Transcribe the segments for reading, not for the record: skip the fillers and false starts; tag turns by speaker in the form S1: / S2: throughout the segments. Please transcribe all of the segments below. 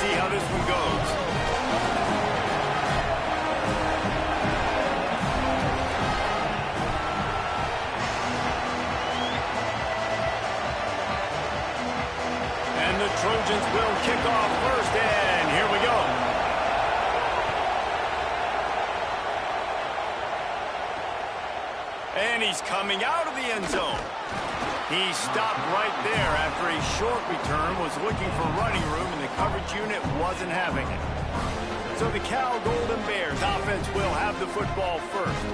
S1: see how this one goes. And the Trojans will kick off first, and here we go. And he's coming out of the end zone. He stopped right there after a short return, was looking for running room, and the coverage unit wasn't having it. So the Cal Golden Bears offense will have the football first.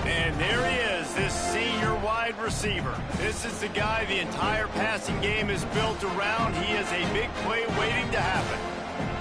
S1: And there he is, this senior wide receiver. This is the guy the entire passing game is built around. He is a big play waiting to happen.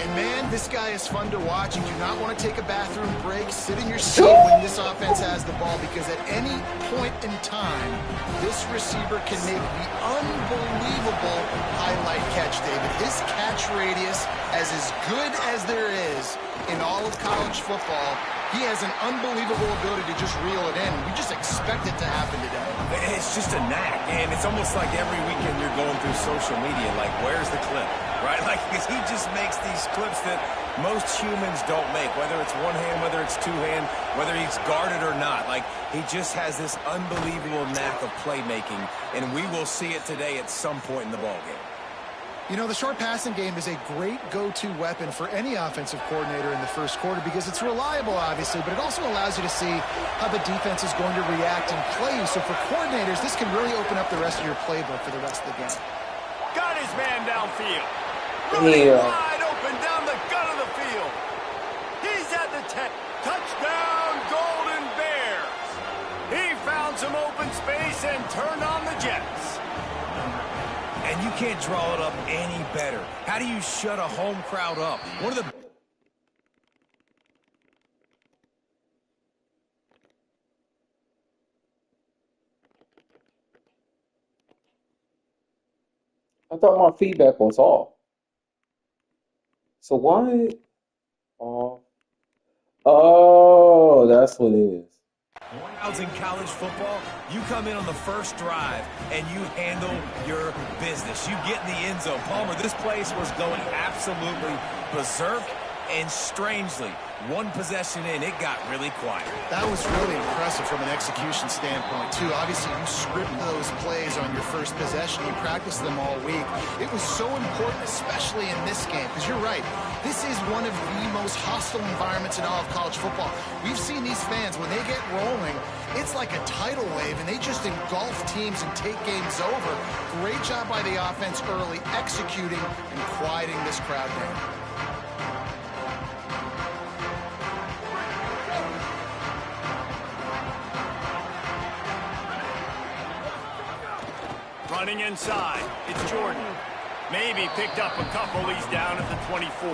S2: And, man, this guy is fun to watch. You do not want to take a bathroom break. Sit in your seat when this offense has the ball, because at any point in time, this receiver can make the unbelievable highlight catch, David. His catch radius is as good as there is in all of college football. He has an unbelievable ability to just reel it in. We just expect it to happen today.
S3: It's just a knack, and it's almost like every weekend you're going through social media, like, where's the clip, right? Like, because he just makes these clips that most humans don't make, whether it's one hand, whether it's two hand, whether he's guarded or not. Like, he just has this unbelievable knack of playmaking, and we will see it today at some point in the ballgame.
S2: You know, the short passing game is a great go-to weapon for any offensive coordinator in the first quarter because it's reliable, obviously, but it also allows you to see how the defense is going to react and play you. So for coordinators, this can really open up the rest of your playbook for the rest of the game.
S1: Got his man downfield. Running wide open down the gut of the field. He's at the 10. Touchdown, Golden Bears. He found some open space and turned on the Jets.
S3: And you can't draw it up any better. How do you shut a home crowd up? One of the...
S4: I thought my feedback was off. So why? Oh, that's what it is.
S3: In college football, you come in on the first drive and you handle your business. You get in the end zone. Palmer, this place was going absolutely berserk, and strangely, one possession in, it got really quiet.
S2: That was really impressive from an execution standpoint, too. Obviously, you script those plays on your first possession. You practice them all week. It was so important, especially in this game, because you're right. This is one of the most hostile environments in all of college football. We've seen these fans, when they get rolling, it's like a tidal wave, and they just engulf teams and take games over. Great job by the offense early, executing and quieting this crowd down.
S1: Running inside, it's Jordan. Maybe picked up a couple. He's down at the 24.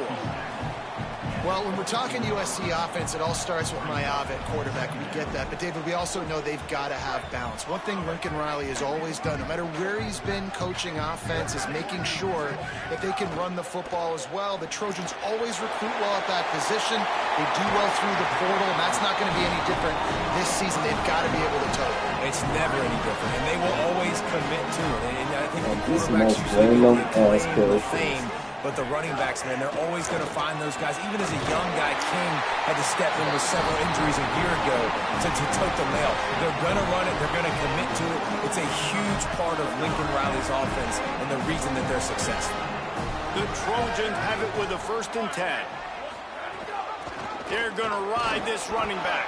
S2: Well, when we're talking USC offense, it all starts with Mayav at quarterback. We get that. But, David, we also know they've got to have balance. One thing Lincoln Riley has always done, no matter where he's been coaching offense, is making sure that they can run the football as well. The Trojans always recruit well at that position. They do well through the portal, and that's not going to be any different this season. They've got to be able to tote it.
S3: It's never any different, and they will always commit to it. And I think the
S4: This
S3: quarterbacks
S4: most
S3: usually
S4: random
S3: get
S4: ass
S3: claim the
S4: characters.
S3: fame. But the running backs, man, they're always going to find those guys. Even as a young guy, King had to step in with several injuries a year ago to tote the mail. They're going to run it. They're going to commit to it. It's a huge part of Lincoln Riley's offense and the reason that they're successful.
S1: The Trojans have it with a 1st and 10. They're going to ride this running back.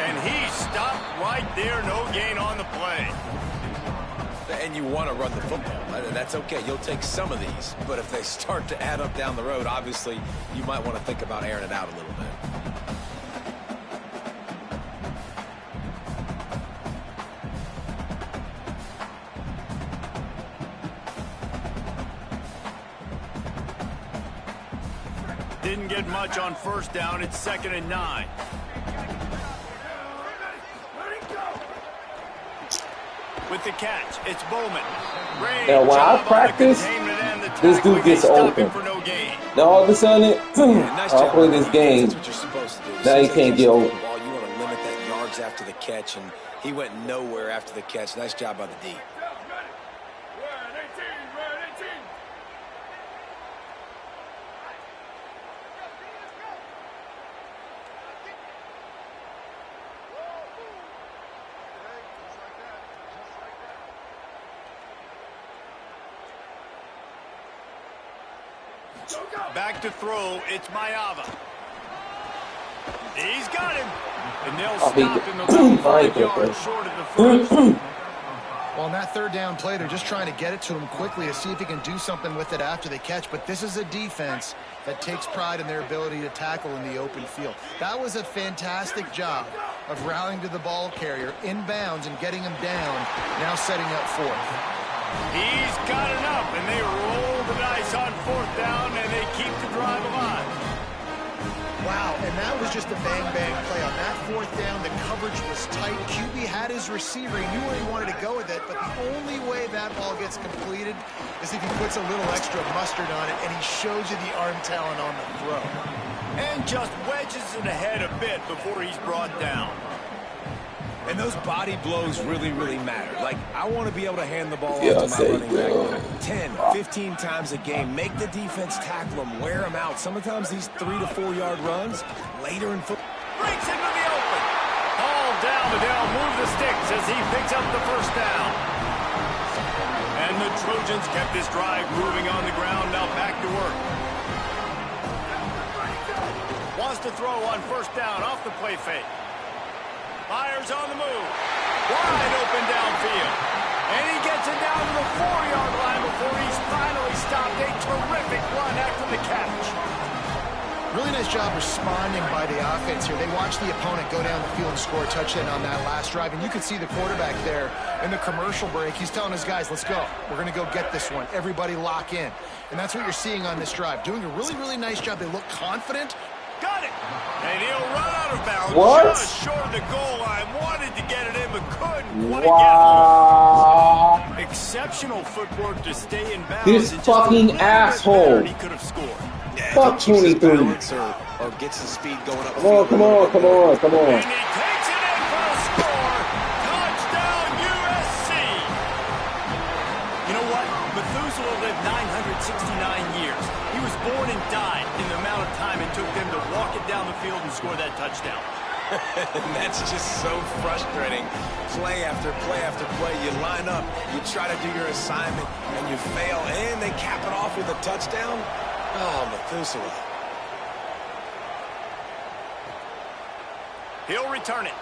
S1: And he stopped right there. No gain on the play.
S3: And you want to run the football. That's okay. You'll take some of these. But if they start to add up down the road, obviously, you might want to think about airing it out a little bit.
S1: Didn't get much on 1st down. It's 2nd and 9. With the catch, it's Bowman.
S4: Now, when I practice, this dude gets open. Now, all of a sudden, I'll play this game. Now he can't get open.
S3: You want to limit that yards after the catch, and he went nowhere after the catch. Nice job by the D.
S1: Back to throw. It's Mayava. He's got him. And they'll stop in the 5 yards short of the first.
S2: Well, on that third down play, they're just trying to get it to him quickly to see if he can do something with it after they catch. But this is a defense that takes pride in their ability to tackle in the open field. That was a fantastic job of rallying to the ball carrier inbounds and getting him down, now setting up fourth.
S1: He's got enough, and they roll the dice on fourth down, and they keep the drive alive.
S2: Wow, and that was just a bang-bang play. On that fourth down, the coverage was tight. QB had his receiver. He knew where he wanted to go with it, but the only way that ball gets completed is if he puts a little extra mustard on it, and he shows you the arm talent on the throw.
S1: And just wedges it ahead a bit before he's brought down.
S3: And those body blows really, really matter. Like, I want to be able to hand the ball off to my running back 10, 15 times a game. Make the defense tackle them, wear them out. Sometimes these 3 to 4 yard runs later in football.
S1: Breaks into the open. All down, but they'll move the sticks as he picks up the first down. And the Trojans kept this drive moving on the ground. Now back to work. Wants to throw on first down off the play fake. Fires on the move. Wide open downfield. And he gets it down to the 4-yard line before he's finally stopped. A terrific run after the catch.
S2: Really nice job responding by the offense here. They watched the opponent go down the field and score a touchdown on that last drive. And you can see the quarterback there in the commercial break. He's telling his guys, let's go. We're going to go get this one. Everybody lock in. And that's what you're seeing on this drive. Doing a really, really nice job. They look confident.
S1: Got it. And he'll run out of bounds.
S4: What?
S1: Just short of the goal line. Wanted to get it in, but couldn't. Wow. Get home. Exceptional footwork to stay in bounds.
S4: This fucking asshole.
S1: He could have scored.
S3: Yeah,
S4: fuck 23.
S3: Or gets the speed going up.
S4: Come on, come on, come on, come on.
S1: And he takes it in for a score. Touchdown, USC. You know what? Methuselah lived 969 years. He was born and died in the amount of time it took them to walk it down the field and score that touchdown.
S3: And that's just so frustrating. Play after play after play. You line up, you try to do your assignment, and you fail, and they cap it off with a touchdown. Oh, Methuselah.
S1: He'll return it.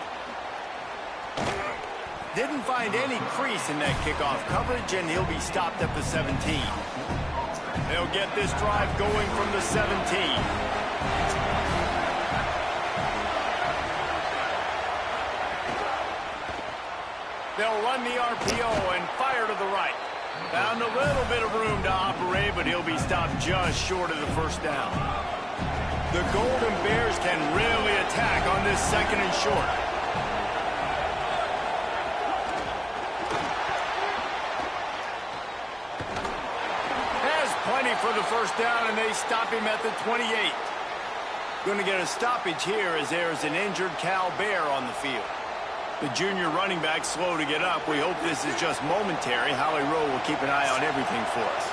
S1: Didn't find any crease in that kickoff coverage, and he'll be stopped at the 17. They'll get this drive going from the 17. They'll run the RPO and fire to the right. Found a little bit of room to operate, but he'll be stopped just short of the first down. The Golden Bears can really attack on this second and short. Has plenty for the first down, and they stop him at the 28. Going to get a stoppage here as there's an injured Cal Bear on the field. The junior running back slow to get up. We hope this is just momentary. Holly Rowe will keep an eye on everything for us.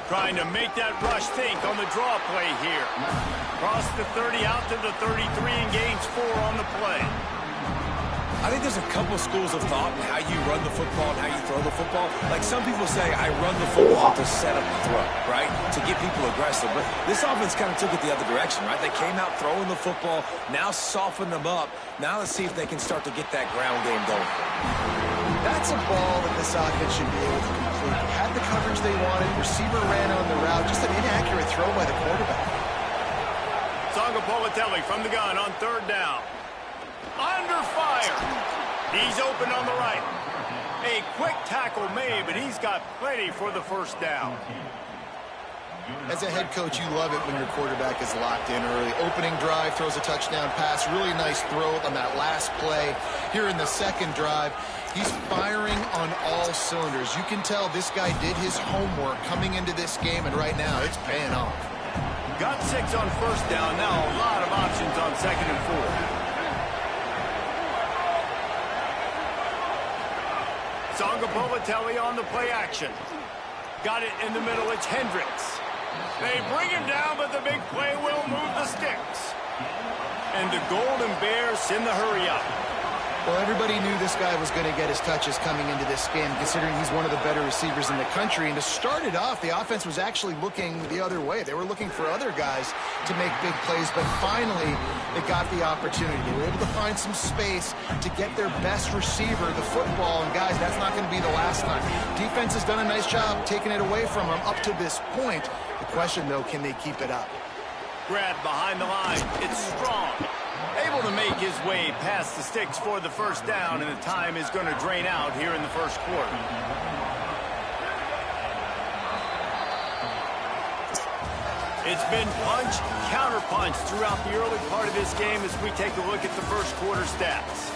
S1: Trying to make that rush think on the draw play here. Cross the 30 out to the 33 and gains 4 on the play.
S3: I think there's a couple schools of thought in how you run the football and how you throw the football. Like some people say, I run the football to set up the throw, right? To get people aggressive. But this offense kind of took it the other direction, right? They came out throwing the football, now soften them up. Now let's see if they can start to get that ground game going.
S2: That's a ball that this offense should be able to complete. Had the coverage they wanted, receiver ran on the route, just an inaccurate throw by the quarterback.
S1: Sangapolatelli from the gun on third down. Under fire. He's open on the right. A quick tackle made, but he's got plenty for the first down.
S2: As a head coach, you love it when your quarterback is locked in early. Opening drive, throws a touchdown pass. Really nice throw on that last play. Here in the second drive, he's firing on all cylinders. You can tell this guy did his homework coming into this game, and right now it's paying off.
S1: Got 6 on first down. Now a lot of options on second and 4. Sangapolatelli on the play action. Got it in the middle. It's Hendricks. They bring him down, but the big play will move the sticks. And the Golden Bears in the hurry up.
S2: Well, everybody knew this guy was going to get his touches coming into this game, considering he's one of the better receivers in the country. And to start it off, the offense was actually looking the other way. They were looking for other guys to make big plays, but finally they got the opportunity. They were able to find some space to get their best receiver the football. And guys, that's not going to be the last time. Defense has done a nice job taking it away from them up to this point. The question, though, can they keep it up?
S1: Grab behind the line. It's strong. Able to make his way past the sticks for the first down, and the time is going to drain out here in the first quarter. It's been punch, counter-punch throughout the early part of this game as we take a look at the first quarter stats.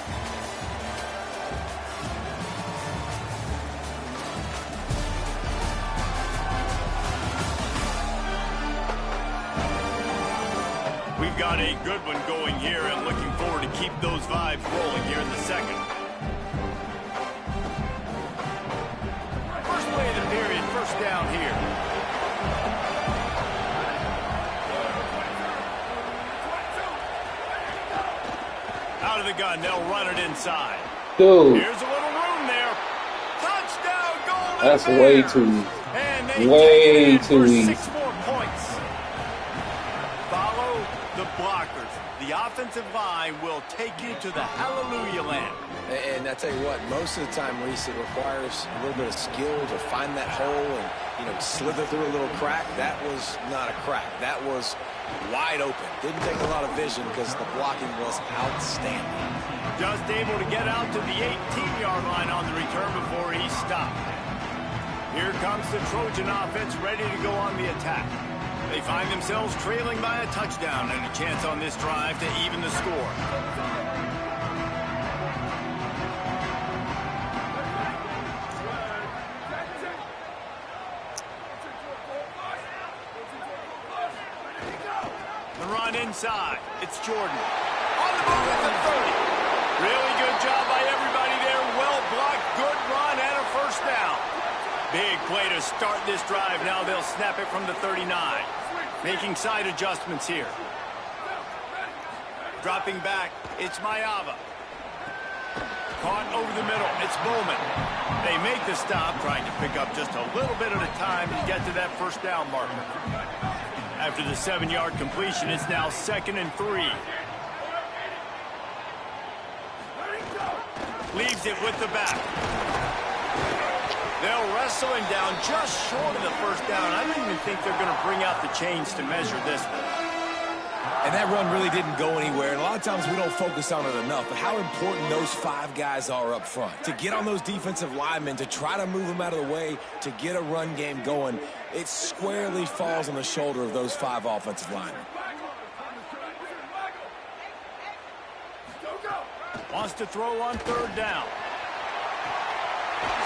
S1: We've got a good one going here and looking forward to keep those vibes rolling here in the second. First play of the period, first down here. Out of the gun, they'll run it inside.
S4: Dude.
S1: Here's a little room there. Touchdown, Golden
S4: That's
S1: Bears.
S4: way too easy. Way too easy.
S1: 6 more points. Follow the blockers. The offensive line will take you to the hallelujah land.
S3: And I tell you what, most of the time, Reese, it requires a little bit of skill to find that hole and, slither through a little crack. That was not a crack. That was wide open. Didn't take a lot of vision because the blocking was outstanding.
S1: Just able to get out to the 18-yard line on the return before he stopped. Here comes the Trojan offense ready to go on the attack. They find themselves trailing by a touchdown and a chance on this drive to even the score. The run inside. It's Jordan. On the move at the 30. Really good job by everybody there. Well blocked, good run, and a first down. Big play to start this drive. Now they'll snap it from the 39. Making side adjustments here. Dropping back, it's Mayava. Caught over the middle, it's Bowman. They make the stop, trying to pick up just a little bit at a time to get to that first down marker. After the 7-yard completion, it's now 2nd and 3. Leaves it with the back. They'll wrestle him down just short of the first down. I don't even think they're going to bring out the chains to measure this one.
S3: And that run really didn't go anywhere. And a lot of times we don't focus on it enough. But how important those 5 guys are up front. To get on those defensive linemen, to try to move them out of the way, to get a run game going, it squarely falls on the shoulder of those 5 offensive linemen.
S1: Wants to throw on 3rd down.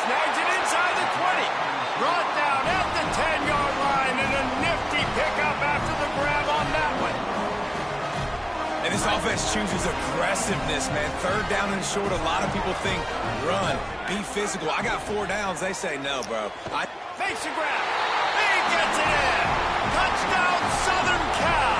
S1: Snags it inside the 20. Brought down at the 10-yard line, and a nifty pickup after the grab on that one.
S3: And this offense chooses aggressiveness, man. 3rd down and short, a lot of people think run, be physical. I got 4 downs. They say no, bro.
S1: Fakes the grab. He gets it in. Touchdown, Southern Cal.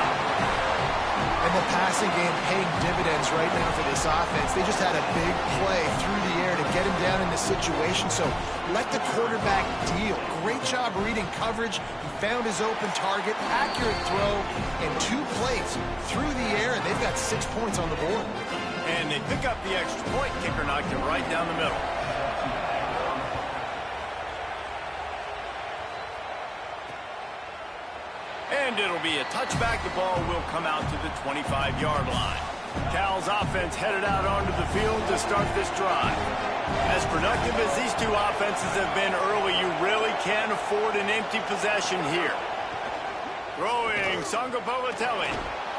S2: And the passing game paying dividends right now for this offense. They just had a big play through the air to get him down in this situation. So let the quarterback deal. Great job reading coverage. He found his open target, accurate throw, and 2 plays through the air, and they've got 6 points on the board.
S1: And they pick up the extra point. Kicker knocked him right down the middle. And it'll be a touchback. The ball will come out to the 25-yard line. Cal's offense headed out onto the field to start this drive. As productive as these 2 offenses have been early, you really can't afford an empty possession here. Throwing Sangapovatelli.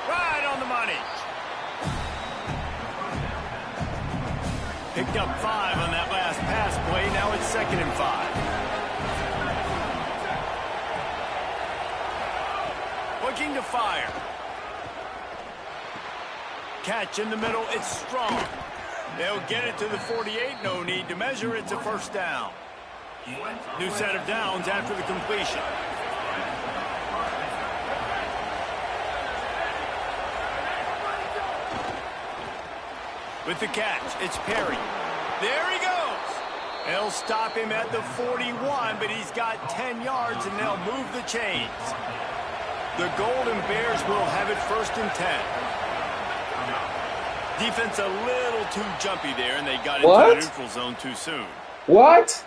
S1: Right on the money. Picked up 5 on that last pass play. Now it's 2nd and 5. Looking to fire. Catch in the middle. It's strong. They'll get it to the 48. No need to measure. It's a first down. New set of downs after the completion. With the catch, it's Perry. There he goes. They'll stop him at the 41, but he's got 10 yards, and they'll move the chains. The Golden Bears will have it 1st and 10. Defense a little too jumpy there, and they got into the neutral zone too soon.
S4: What?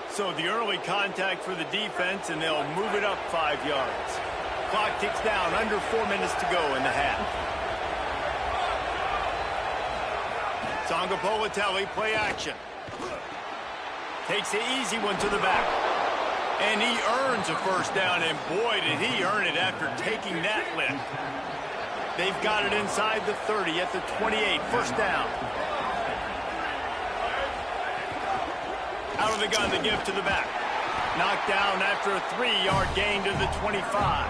S1: So the early contact for the defense, and they'll move it up 5 yards. Clock ticks down, under 4 minutes to go in the half. Tonga Politelli, play action. Takes the easy one to the back. And he earns a 1st down, and boy, did he earn it after taking that lift. They've got it inside the 30 at the 28, 1st down. Out of the gun, the give to the back. Knocked down after a 3-yard gain to the 25.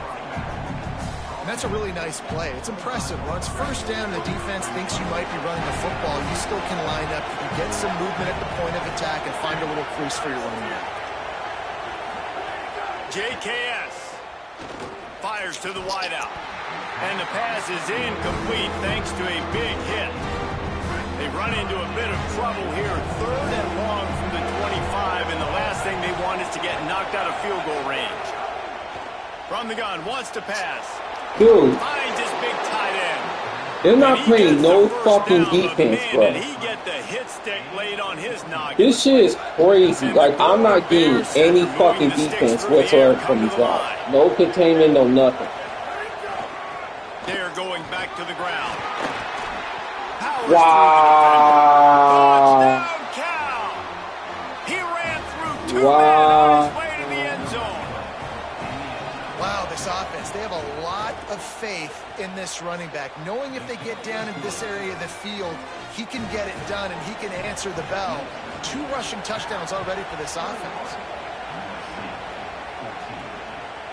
S2: And that's a really nice play. It's impressive. Once 1st down, the defense thinks you might be running the football. You still can line up. You can get some movement at the point of attack and find a little crease for your running back.
S1: JKS fires to the wideout. And the pass is incomplete thanks to a big hit. They run into a bit of trouble here. 3rd and long from the 25, and the last thing they want is to get knocked out of field goal range. From the gun, wants to pass.
S4: Dude.
S1: Finds his big tight end.
S4: They're not playing no fucking defense, bro.
S1: He get the hit stick laid on his noggin.
S4: This shit is crazy. Like, I'm not getting any fucking defense whatsoever from these guys. No containment, no nothing.
S1: They're going back to the ground.
S4: Wow.
S1: Touchdown, Cal. He ran through 2 men on his way to the end zone.
S2: Wow, this offense, they have a lot of faith in this running back. Knowing if they get down in this area of the field, he can get it done and he can answer the bell. 2 rushing touchdowns already for this offense.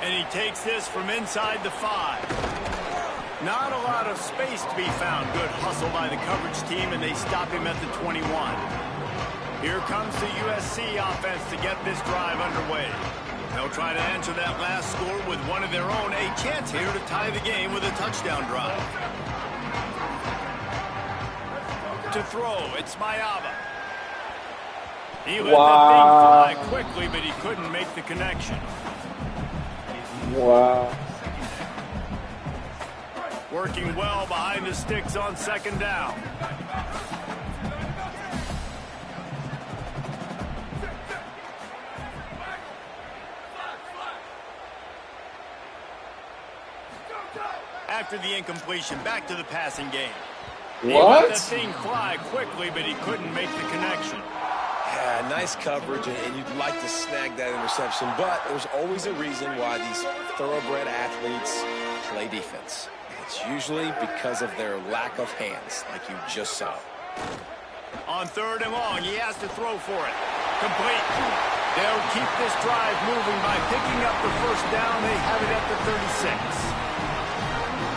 S1: And he takes this from inside the 5. Not a lot of space to be found. Good hustle by the coverage team, and they stop him at the 21. Here comes the USC offense to get this drive underway. They'll try to answer that last score with one of their own. A chance here to tie the game with a touchdown drive. To throw, it's Mayaba. He let that thing fly quickly, but he couldn't make the connection.
S4: Wow.
S1: Working well behind the sticks on 2nd down. After the incompletion, back to the passing game. He let that thing fly quickly, but he couldn't make the connection.
S3: Yeah, nice coverage, and you'd like to snag that interception, but there's always a reason why these thoroughbred athletes play defense. It's usually because of their lack of hands, like you just saw.
S1: On 3rd and long, he has to throw for it. Complete. They'll keep this drive moving by picking up the 1st down. They have it at the 36.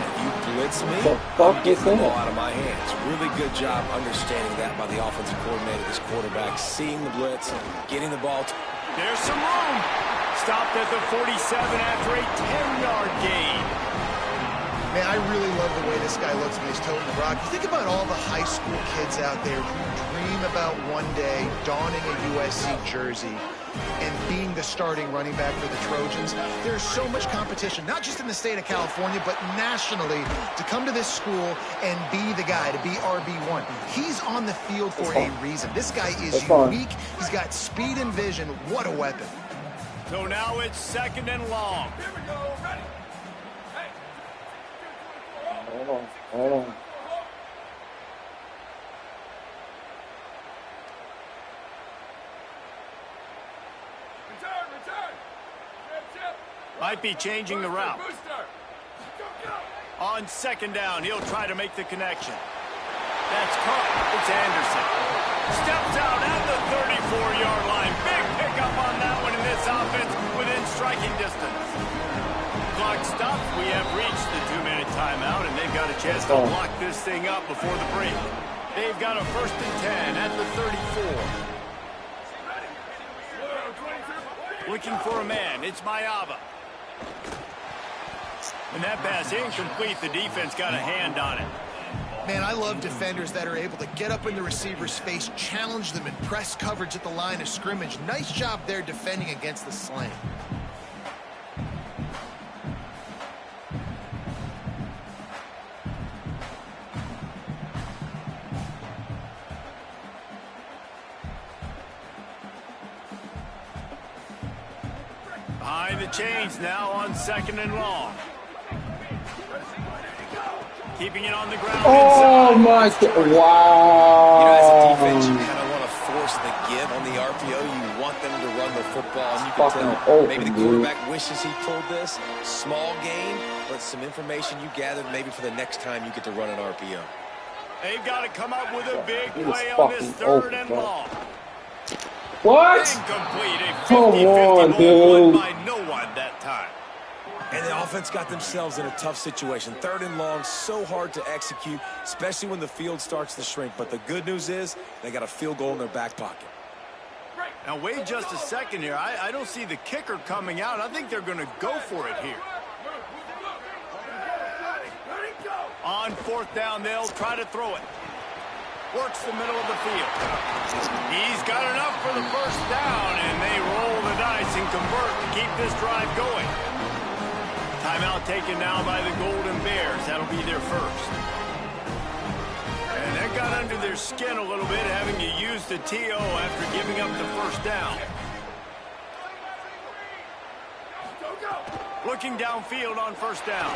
S3: If you blitz me,
S4: I'm
S3: getting the ball out of my hands. Really good job understanding that by the offensive coordinator, this quarterback, seeing the blitz, getting the ball.
S1: There's some room. Stopped at the 47 after a 10-yard gain.
S2: Man, I really love the way this guy looks when he's toting the rock. You think about all the high school kids out there who dream about one day donning a USC jersey and being the starting running back for the Trojans. There's so much competition, not just in the state of California, but nationally, to come to this school and be the guy, to be RB1. He's on the field for a reason. This guy is unique. He's got speed and vision. What a weapon.
S1: So now it's 2nd and long.
S5: Here we go. Ready?
S4: Hold on.
S5: Return.
S1: Might be changing the route. On 2nd down, he'll try to make the connection. That's caught. It's Anderson. Steps out at the 34-yard line. Big pickup on that one in this offense within striking distance. Clock stops. We have reached the 2-minute timeout, and they've got a chance to lock this thing up before the break. They've got a 1st and 10 at the 34. Looking for a man. It's Mayava. And that pass incomplete. The defense got a hand on it.
S2: Man, I love defenders that are able to get up in the receiver's face, challenge them, and press coverage at the line of scrimmage. Nice job there defending against the slant.
S1: Behind the chains now on 2nd and long. Keeping it on the ground.
S4: Oh, my God. Wow.
S3: You know, as a defense, you kind of want to force the give on the RPO. You want them to run the football. And you can tell
S4: open,
S3: maybe the quarterback wishes he pulled this. Small gain, but some information you gathered maybe for the next time you get to run an RPO.
S1: They've got to come up with a big play on this 3rd and long.
S4: What?
S1: Incomplete. A 50-50
S4: Come on, dude.
S1: by no one that time.
S3: And the offense got themselves in a tough situation. 3rd and long, so hard to execute, especially when the field starts to shrink. But the good news is they got a field goal in their back pocket.
S1: Now, wait just a second here. I don't see the kicker coming out. I think they're going to go for it here. On 4th down, they'll try to throw it. Works the middle of the field. He's got enough for the 1st down, and they roll the dice and convert to keep this drive going. Timeout taken now by the Golden Bears. That'll be their first. And that got under their skin a little bit, having to use the TO after giving up the 1st down. Looking downfield on 1st down.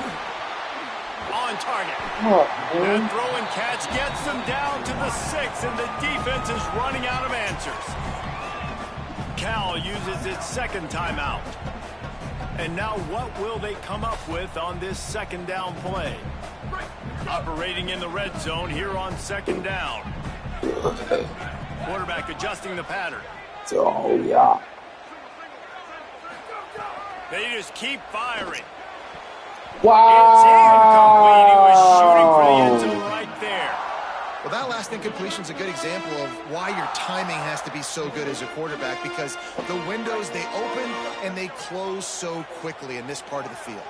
S1: On target. That throw and catch gets them down to the 6, and the defense is running out of answers. Cal uses its 2nd timeout. And now what will they come up with on this 2nd down play? Operating in the red zone here on 2nd down. Quarterback adjusting the pattern.
S4: Oh, yeah.
S1: They just keep firing.
S4: Wow.
S1: It's incomplete. He was shooting for the end zone right there.
S2: Well, that last incompletion is a good example of why your timing has to be so good as a quarterback, because the windows, they open and they close so quickly in this part of the field.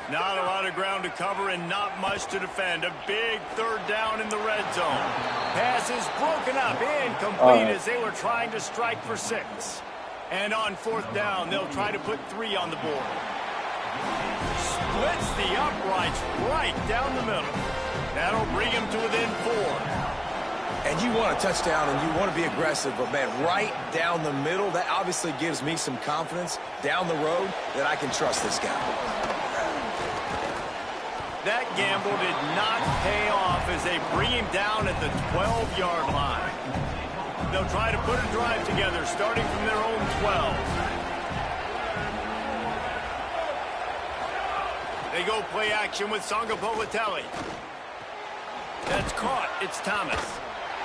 S1: Not a lot of ground to cover and not much to defend. A big 3rd down in the red zone. Pass is broken up, incomplete as they were trying to strike for 6. And on 4th down, they'll try to put 3 on the board. Splits the uprights right down the middle. That'll bring him to within 4.
S3: And you want a touchdown and you want to be aggressive, but, man, right down the middle, that obviously gives me some confidence down the road that I can trust this guy.
S1: That gamble did not pay off as they bring him down at the 12-yard line. They'll try to put a drive together starting from their own 12. They go play action with Sangapovatelli. That's caught. It's Thomas.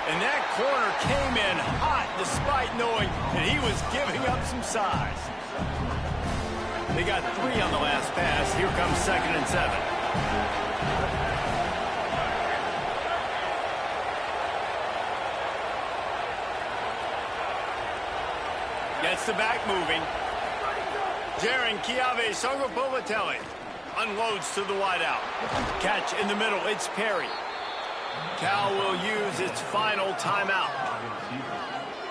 S1: And that corner came in hot despite knowing that he was giving up some size. They got 3 on the last pass. Here comes 2nd and 7. Gets the back moving. Jaron Kiave Sangapovatelli unloads to the wideout. Catch in the middle. It's Perry. Cal will use its final timeout.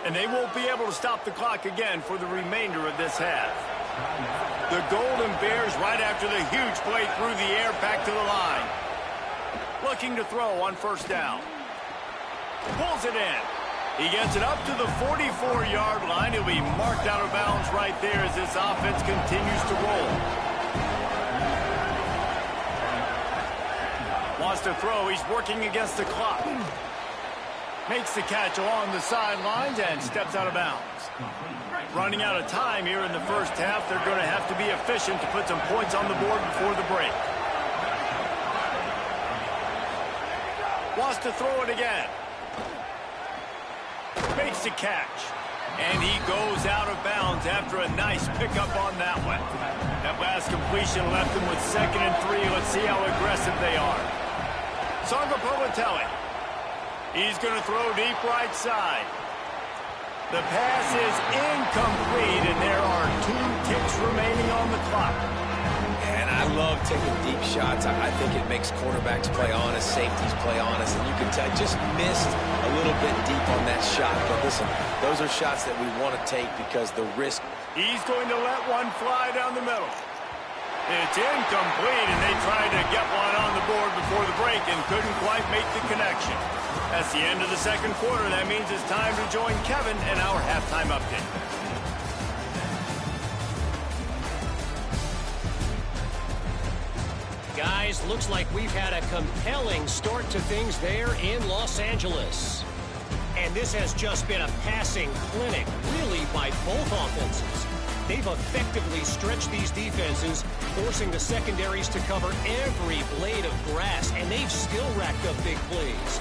S1: And they won't be able to stop the clock again for the remainder of this half. The Golden Bears right after the huge play through the air back to the line. Looking to throw on 1st down. Pulls it in. He gets it up to the 44-yard line. He'll be marked out of bounds right there as this offense continues to roll. Wants to throw. He's working against the clock. Makes the catch along the sidelines and steps out of bounds. Running out of time here in the 1st half. They're going to have to be efficient to put some points on the board before the break. Wants to throw it again. Makes the catch. And he goes out of bounds after a nice pickup on that one. That last completion left them with 2nd and 3. Let's see how aggressive they are. Sangapovatelli. He's going to throw deep right side. The pass is incomplete, and there are 2 ticks remaining on the clock.
S3: And I love taking deep shots. I think it makes quarterbacks play honest, safeties play honest, and you can tell just missed a little bit deep on that shot. But listen, those are shots that we want to take because the risk.
S1: He's going to let one fly down the middle. It's incomplete, and they tried to get one on the board before the break and couldn't quite make the connection. That's the end of the second quarter. That means it's time to join Kevin in our halftime update.
S5: Guys, looks like we've had a compelling start to things there in Los Angeles. And this has just been a passing clinic, really, by both offenses. They've effectively stretched these defenses, forcing the secondaries to cover every blade of grass, and they've still racked up big plays.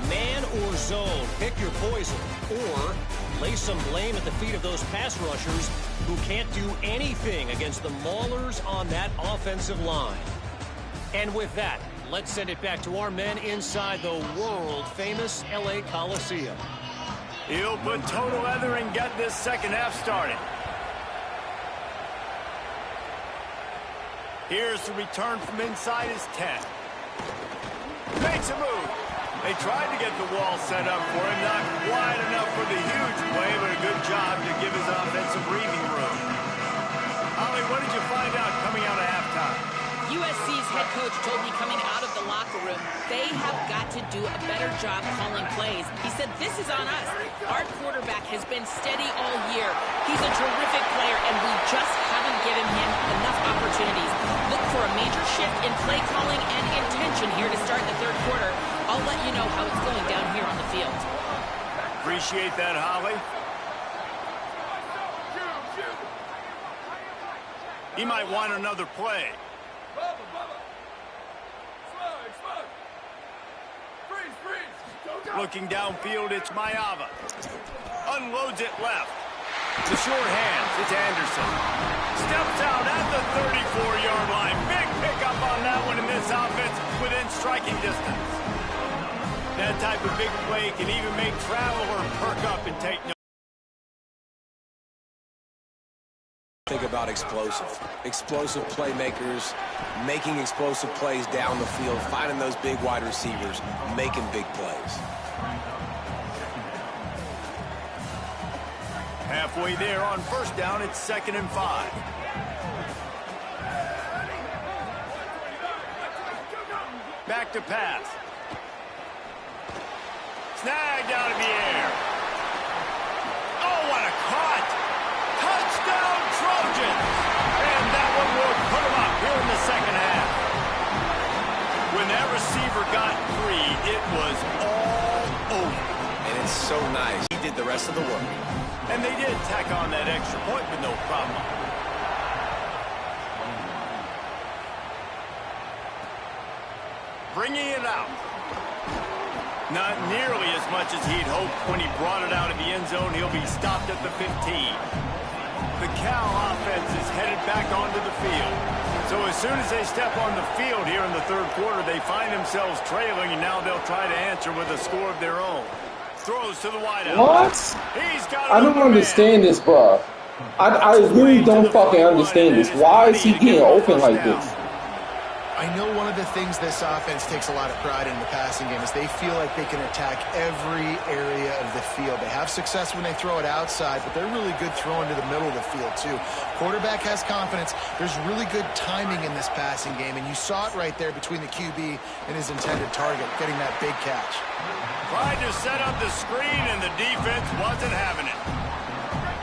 S5: Man or zone, pick your poison, or lay some blame at the feet of those pass rushers who can't do anything against the maulers on that offensive line. And with that, let's send it back to our men inside the world-famous LA Coliseum.
S1: He'll put total leather and get this second half started. Here's the return from inside his 10. Makes a move. They tried to get the wall set up for him, not wide enough for the huge play, but a good job to give his offense some breathing room. Ollie, what did you find out coming out of halftime?
S6: USC's head coach told me coming out of the locker room, they have got to do a better job calling plays. He said, this is on us. Our quarterback has been steady all year. He's a terrific player, and we just haven't given him enough opportunities. Look for a major shift in play calling and intention here to start the third quarter. I'll let you know how it's going down here on the field.
S1: Appreciate that, Holly. He might want another play. Looking downfield, it's Mayava. Unloads it left. The short hands, it's Anderson. Steps out at the 34-yard line. Big pickup on that one in this offense within striking distance. That type of big play can even make Traveler perk up and take no.
S3: Think about explosive playmakers, making explosive plays down the field, finding those big wide receivers, making big plays.
S1: Halfway there on first down, it's 2nd and 5. Back to pass. Snagged out of the air. Oh, what a cut! Touchdown, Trojans! And that one will put them up here in the second half. When that receiver got free, it was all over.
S3: And it's so nice. He did the rest of the work.
S1: And they did tack on that extra point with no problem. Bringing it out. Not nearly as much as he'd hoped when he brought it out of the end zone. He'll be stopped at the 15. The Cal offense is headed back onto the field. So as soon as they step on the field here in the third quarter, they find themselves trailing, and now they'll try to answer with a score of their own. Throws to the wideout.
S4: What? I don't understand this, bro. I really don't fucking understand this. Why is he getting open like this?
S2: I know one of the things this offense takes a lot of pride in the passing game is they feel like they can attack every area of the field. They have success when they throw it outside, but they're really good throwing to the middle of the field, too. Quarterback has confidence. There's really good timing in this passing game, and you saw it right there between the QB and his intended target, getting that big catch.
S1: Tried to set up the screen, and the defense wasn't having it.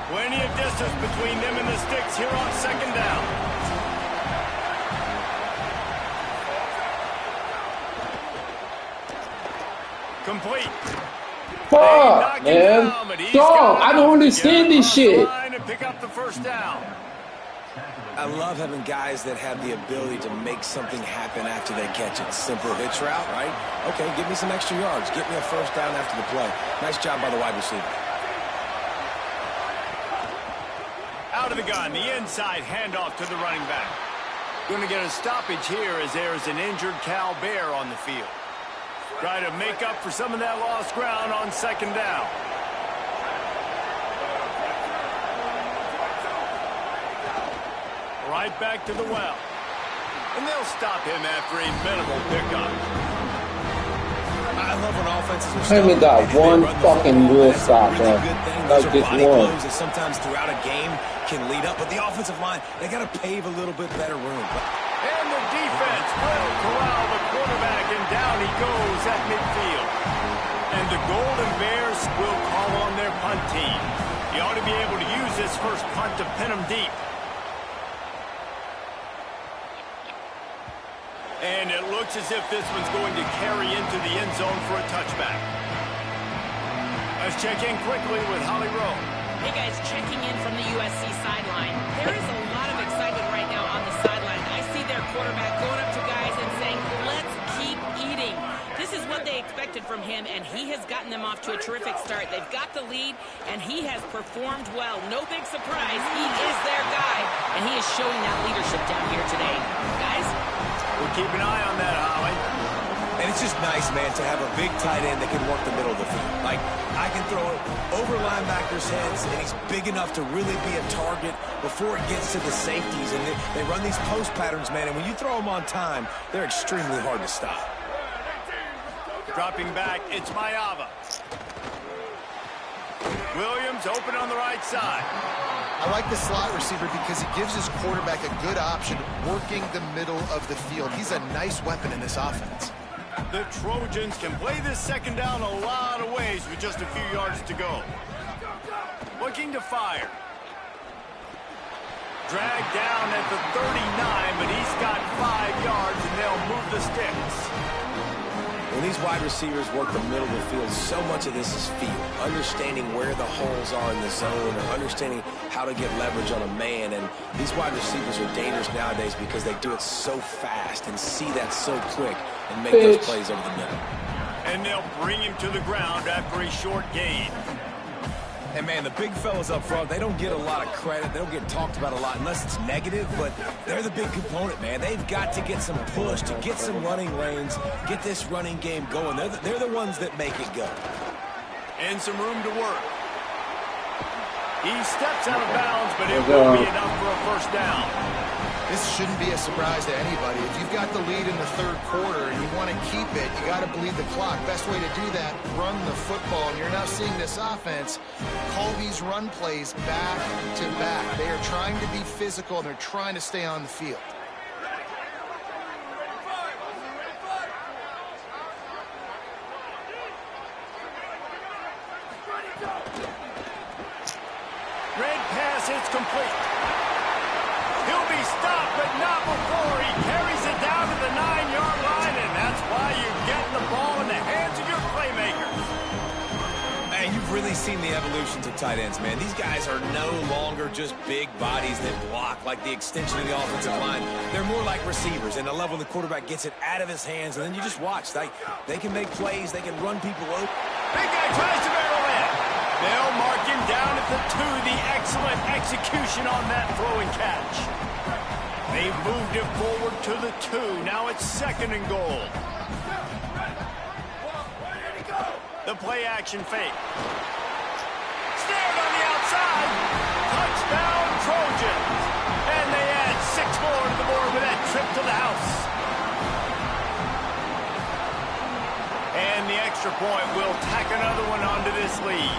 S1: Plenty of distance between them and the sticks here on second down. Complete.
S4: Fuck, man. Dog, I don't understand this shit.
S1: Pick up the first down.
S3: I love having guys that have the ability to make something happen after they catch it. Simple hitch route, right? Okay, give me some extra yards. Get me a first down after the play. Nice job by the wide receiver.
S1: Out of the gun, the inside handoff to the running back. Going to get a stoppage here as there's an injured Cal Bear on the field. Try to make up for some of that lost ground on second down. Right back to the well. And they'll stop him after a minimal pickup.
S3: I love when offenses are
S4: Haven't got one fucking real stop, man. Like just one.
S3: That sometimes throughout a game can lead up, but the offensive line, they got to pave a little bit better room.
S1: And the defense will corral the quarterback, and down he goes at midfield. And the Golden Bears will call on their punt team. He ought to be able to use this first punt to pin him deep. And it looks as if this one's going to carry into the end zone for a touchback. Let's check in quickly with Holly Rowe.
S6: Hey guys, checking in from the USC sideline. There is a lot of excitement right now on the sideline. I see their quarterback going up to guys and saying, let's keep eating. This is what they expected from him, and he has gotten them off to a terrific start. They've got the lead, and he has performed well. No big surprise. He is their guy, and he is showing that leadership down here today. Guys?
S1: We'll keep an eye on that, Holly.
S3: And it's just nice, man, to have a big tight end that can work the middle of the field. Like, I can throw it over linebackers' heads, and he's big enough to really be a target before it gets to the safeties. And they run these post patterns, man, and when you throw them on time, they're extremely hard to stop.
S1: Dropping back, it's Mayava. Williams open on the right side.
S2: I like the slot receiver because he gives his quarterback a good option working the middle of the field. He's a nice weapon in this offense.
S1: The Trojans can play this second down a lot of ways with just a few yards to go. Looking to fire. Dragged down at the 39, but he's got 5 yards, and they'll move the sticks.
S3: When these wide receivers work the middle of the field, so much of this is feel. Understanding where the holes are in the zone, or understanding how to get leverage on a man. And these wide receivers are dangerous nowadays because they do it so fast and see that so quick and make those plays over the middle.
S1: And they'll bring him to the ground after a short gain.
S3: And, man, the big fellas up front, they don't get a lot of credit. They don't get talked about a lot unless it's negative, but they're the big component, man. They've got to get some push, to get some running lanes, get this running game going. They're the ones that make it go.
S1: And some room to work. He steps out of bounds, but it will be enough for a first down.
S2: This shouldn't be a surprise to anybody. If you've got the lead in the third quarter and you want to keep it, you got to bleed the clock. Best way to do that, run the football. And you're now seeing this offense call these run plays back to back. They are trying to be physical, and they're trying to stay on the field.
S1: Red pass, it's complete. He'll be stopped, but not before he carries it down to the 9-yard line, and that's why you get the ball in the hands of your playmakers.
S3: Man, you've really seen the evolutions of tight ends, man. These guys are no longer just big bodies that block like the extension of the offensive line. They're more like receivers, and the level the quarterback gets it out of his hands, and then you just watch. They can make plays. They can run people open.
S1: Big guy tries to barrel in. They'll mark him down at the 2. The excellent execution on that throw and catch. They've moved it forward to the 2. Now it's 2nd and goal. The play action fake. Snared on the outside. Touchdown Trojans. And they add 6 more to the board with that trip to the house. And the extra point will tack another one onto this lead.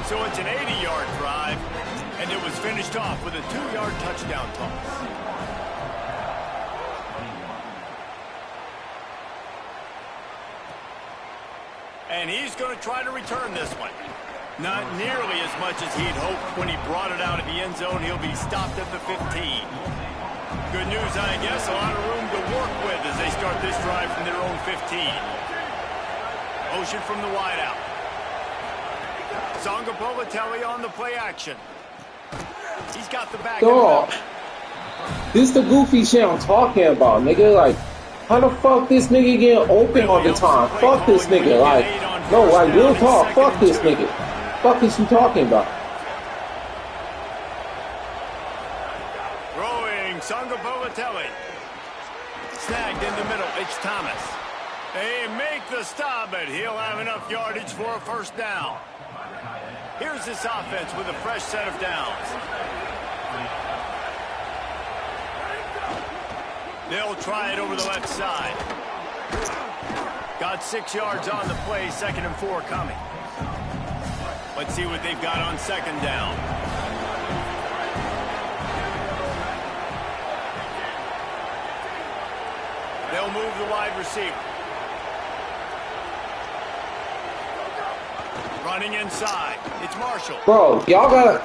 S1: So it's an 80-yard drive, and it was finished off with a 2-yard touchdown toss. And he's going to try to return this one. Not nearly as much as he'd hoped when he brought it out of the end zone. He'll be stopped at the 15. Good news, I guess, a lot of room to work with as they start this drive from their own 15. Motion from the wideout. Songa Bolatelli on the play action. He's got the back.
S4: Dog, this the goofy shit I'm talking about, nigga. Like, how the fuck this nigga getting open all the time? Fuck this nigga. Like, no, like, real talk. Fuck this nigga. Fuck is you talking about?
S1: Throwing Songa Bolatelli. Snagged in the middle. It's Thomas. They make the stop, but he'll have enough yardage for a first down. Here's this offense with a fresh set of downs. They'll try it over the left side. Got 6 yards on the play, 2nd and 4 coming. Let's see what they've got on 2nd down. They'll move the wide receiver. Running inside. It's Marshall.
S4: Bro, y'all gotta...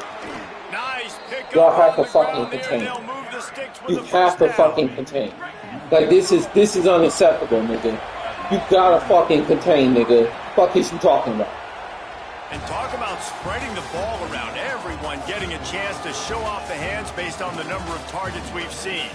S1: Nice pick.
S4: Y'all have to fucking contain. You have to fucking contain. Like, this is unacceptable, nigga. You gotta fucking contain, nigga. Fuck is you talking about?
S1: And talk about spreading the ball around. Everyone getting a chance to show off the hands based on the number of targets we've seen.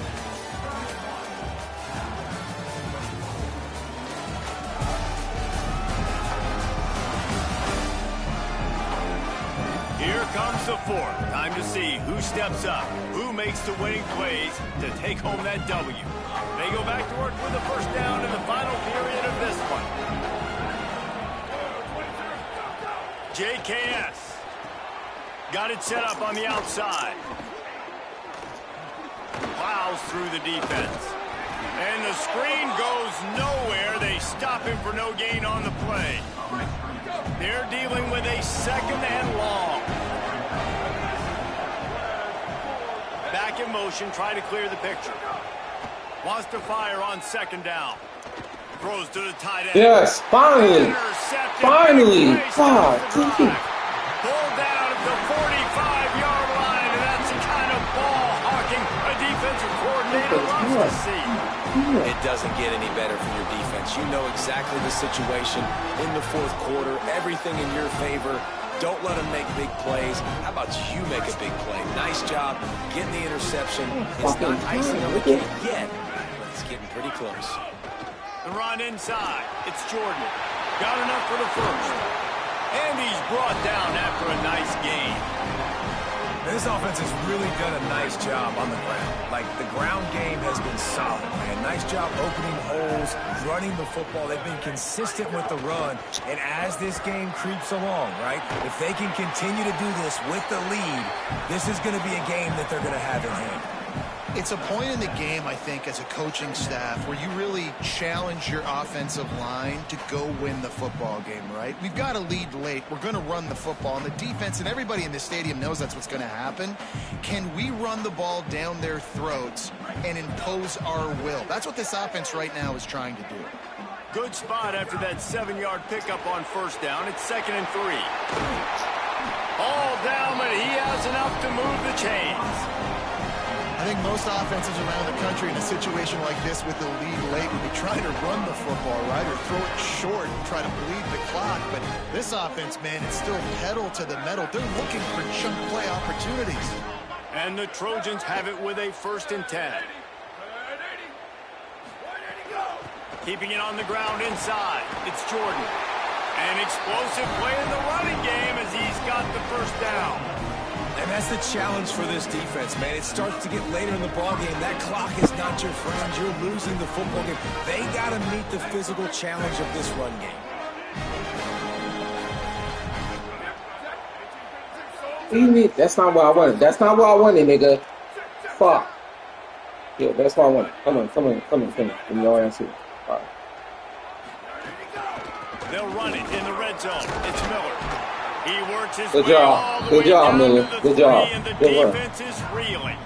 S1: Here comes the 4th. Time to see who steps up, who makes the winning plays to take home that W. They go back to work with the 1st down in the final period of this one. JKS. Got it set up on the outside. Plows through the defense. And the screen goes nowhere. They stop him for no gain on the play. They're dealing with a 2nd and long. Back in motion, try to clear the picture. Wants to fire on 2nd down. Throws to the tight end.
S4: Yes, finally. Finally. God,
S1: Pulled down at the 45-yard line, and that's the kind of ball hawking a defensive coordinator loves to see.
S3: It doesn't get any better for your defense. You know exactly the situation in the 4th quarter. Everything in your favor. Don't let them make big plays. How about you make a big play? Nice job getting the interception. It's not icing on the cake yet, but it's getting pretty close.
S1: The run inside. It's Jordan. Got enough for the 1st. And he's brought down after a nice gain.
S3: This offense has really done a nice job on the ground. Like, the ground game has been solid, man. Nice job opening holes, running the football. They've been consistent with the run. And as this game creeps along, right, if they can continue to do this with the lead, this is going to be a game that they're going to have in hand.
S2: It's a point in the game, I think, as a coaching staff where you really challenge your offensive line to go win the football game, right? We've got to lead late. We're going to run the football. And the defense and everybody in the stadium knows that's what's going to happen. Can we run the ball down their throats and impose our will? That's what this offense right now is trying to do.
S1: Good spot after that 7-yard pickup on 1st down. It's 2nd and 3. All down, but he has enough to move the chains.
S2: I think most offenses around the country in a situation like this with the lead late would be trying to run the football, right, or throw it short and try to bleed the clock. But this offense, man, it's still pedal to the metal. They're looking for chunk play opportunities.
S1: And the Trojans have it with a 1st and 10. Keeping it on the ground inside. It's Jordan. An explosive play in the running game as he's got the 1st down.
S3: And that's the challenge for this defense, man. It starts to get later in the ballgame. That clock is not your friend. You're losing the football game. They got to meet the physical challenge of this run
S4: game. That's not what I wanted. That's not what I wanted, nigga. Fuck. Yeah, that's what I wanted. Come on. Give me your answer. All right.
S1: They'll run it in the red zone. It's Miller. He works his
S4: Good
S1: way
S4: job.
S1: all the
S4: Good
S1: way
S4: job,
S1: down
S4: Miller.
S1: to the
S4: Good
S1: 3,
S4: job.
S1: and the
S4: Good work.
S1: defense is reeling.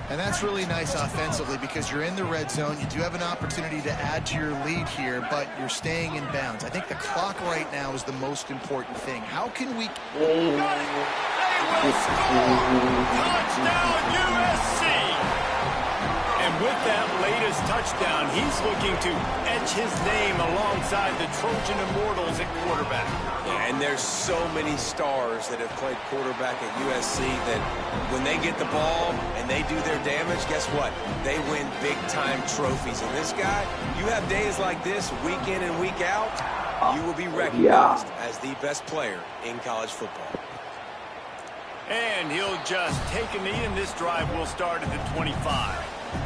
S2: And that's really nice offensively because you're in the red zone. You do have an opportunity to add to your lead here, but you're staying in bounds. I think the clock right now is the most important thing. How can we...
S1: They will score! Touchdown, USC! And with that latest touchdown, he's looking to etch his name alongside the Trojan Immortals at quarterback.
S3: Yeah, and there's so many stars that have played quarterback at USC that when they get the ball and they do their damage, guess what? They win big-time trophies. And this guy, you have days like this, week in and week out, you will be recognized as the best player in college football.
S1: And he'll just take a knee, and this drive will start at the 25.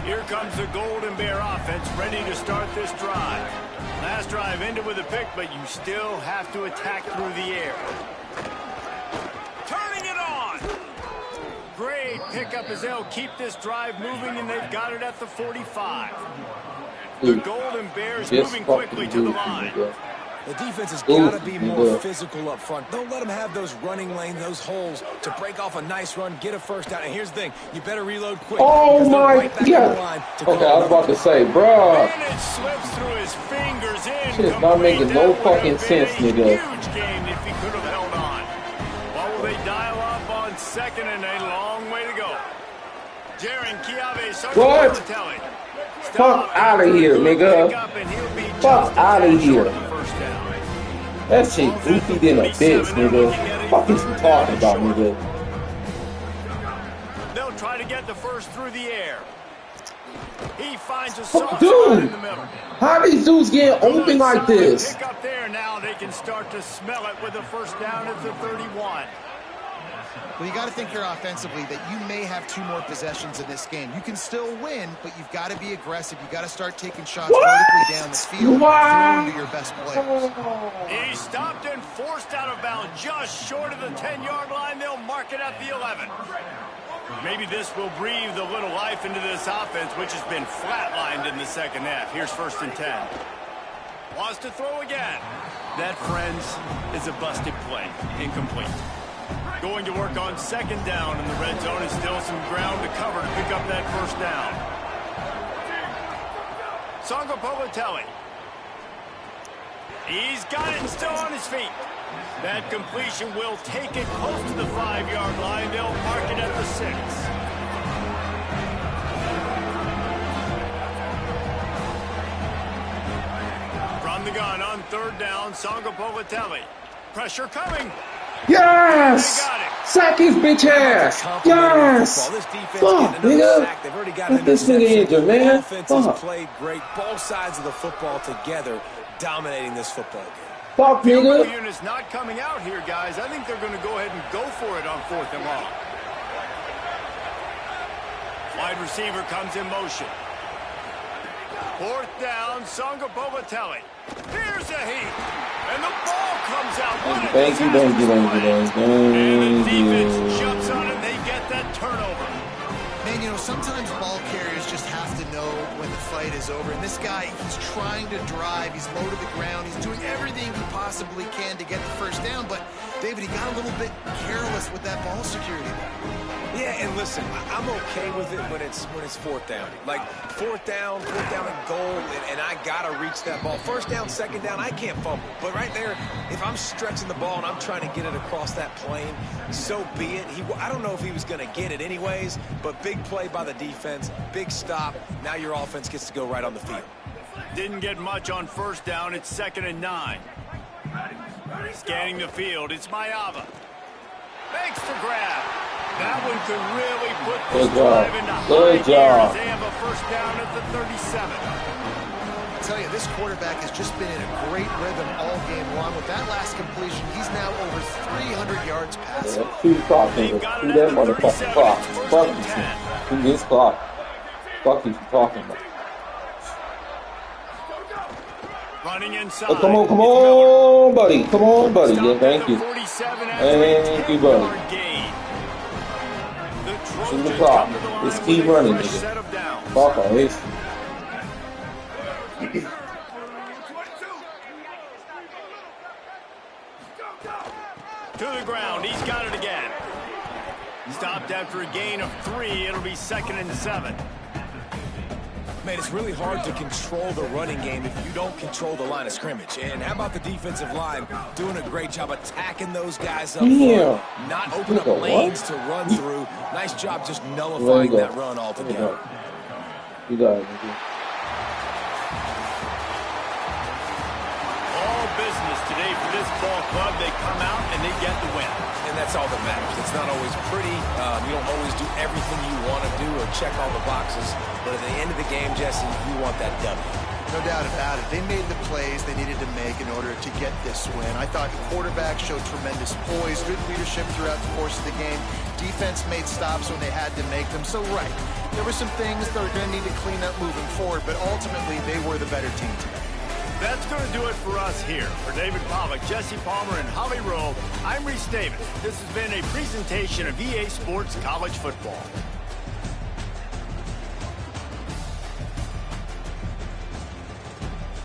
S1: Here comes the Golden Bear offense ready to start this drive. Last drive ended with a pick, but you still have to attack through the air. Turning it on. Great pickup as they'll keep this drive moving, and they've got it at the 45. The Golden Bears moving quickly to the line.
S3: The defense has got to be more physical up front. Don't let them have those running lanes, those holes to break off a nice run, get a first down. And here's the thing, you better reload quick.
S4: Oh my God. Okay, I was about to say, bro.
S1: And it slips through his fingers in.
S4: Shit is not making no fucking sense, nigga.
S1: Huge gain if he could have held on. What will they dial up on second and a long way to go? Jaren Kiave.
S4: What? Fuck out of here, nigga. Fuck out of here. That shit goofy than a bitch, nigga. Fuck is you talking about, nigga?
S1: They'll try to get the first through the air. He finds a soft spot in the middle.
S4: How these dudes get open like this?
S1: Pick up there now. They can start to smell it with a first down at the 31.
S2: Well, you got to think here offensively that you may have 2 more possessions in this game. You can still win, but you've got to be aggressive. You got to start taking shots vertically down the field, throwing to your best players.
S1: He stopped and forced out of bounds just short of the 10-yard line. They'll mark it at the 11. Maybe this will breathe a little life into this offense, which has been flatlined in the second half. Here's 1st and 10. Wants to throw again. That, friends, is a busted play. Incomplete. Going to work on 2nd down in the red zone, and still some ground to cover to pick up that first down. Sangapolatelli. He's got it and still on his feet. That completion will take it close to the 5-yard line. They'll mark it at the 6. From the gun on 3rd down, Sangapolatelli. Pressure coming.
S4: Yes! Sack his bitch ass! Yes! Fuck, nigga! Let this nigga injured, man.
S3: Offense has played great. Both sides of the football together, dominating this football game.
S4: Fuck, nigga!
S1: The unit's not coming out here, guys. I think they're going to go ahead and go for it on 4th and long. Wide receiver comes in motion. 4th down, Sangapolatelli. Here's a heat. And the ball comes out.
S4: Thank you.
S1: And the defense jumps on it. They get that turnover.
S2: Man, you know, sometimes ball carriers just have to know when the fight is over. And this guy, he's trying to drive. He's low to the ground. He's doing everything he possibly can to get the first down. But, David, he got a little bit careless with that ball security.
S3: Yeah, and listen, I'm okay with it when it's 4th down. Like, 4th down and goal, and I got to reach that ball. 1st down, 2nd down, I can't fumble. But right there, if I'm stretching the ball and I'm trying to get it across that plane, so be it. I don't know if he was going to get it anyways, but big play by the defense, big stop. Now your offense gets to go right on the field.
S1: Didn't get much on 1st down. It's 2nd and 9. Scanning the field, it's Mayava. Makes the grab. That one could really put this drive into high gear as they have a first down at the 37.
S2: I tell you, this quarterback has just been in a great rhythm all game long. With that last completion, he's now over 300 yards passing.
S4: Yeah, 2 clock, nigga. 2 that motherfucking clock. Fuck you. 2 this clock. Fuck you talking about.
S1: Running inside.
S4: Oh, come on, buddy. Come on, buddy. Yeah, thank you. Thank you, buddy. To the clock. Just keep running, nigga. Fuck on this.
S1: To the ground. He's got it again. Stopped after a gain of 3. It'll be 2nd and 7.
S3: Man, it's really hard to control the running game if you don't control the line of scrimmage. And how about the defensive line doing a great job attacking those guys up front, not open up lanes to run through. Nice job just nullifying that run altogether.
S4: You got it, nigga.
S1: All business today for this ball club. They come out and they get the win.
S3: And that's all that matters. It's not always pretty. You don't always do everything you want to do or check all the boxes. But at the end of the game, Jesse, you want that W.
S2: No doubt about it. They made the plays they needed to make in order to get this win. I thought the quarterback showed tremendous poise, good leadership throughout the course of the game. Defense made stops when they had to make them. So, right, there were some things they're going to need to clean up moving forward, but ultimately they were the better team today.
S1: That's that's going to do it for us here. For David Pollock, Jesse Palmer, and Holly Rowe, I'm Reese Davis. This has been a presentation of EA Sports College Football.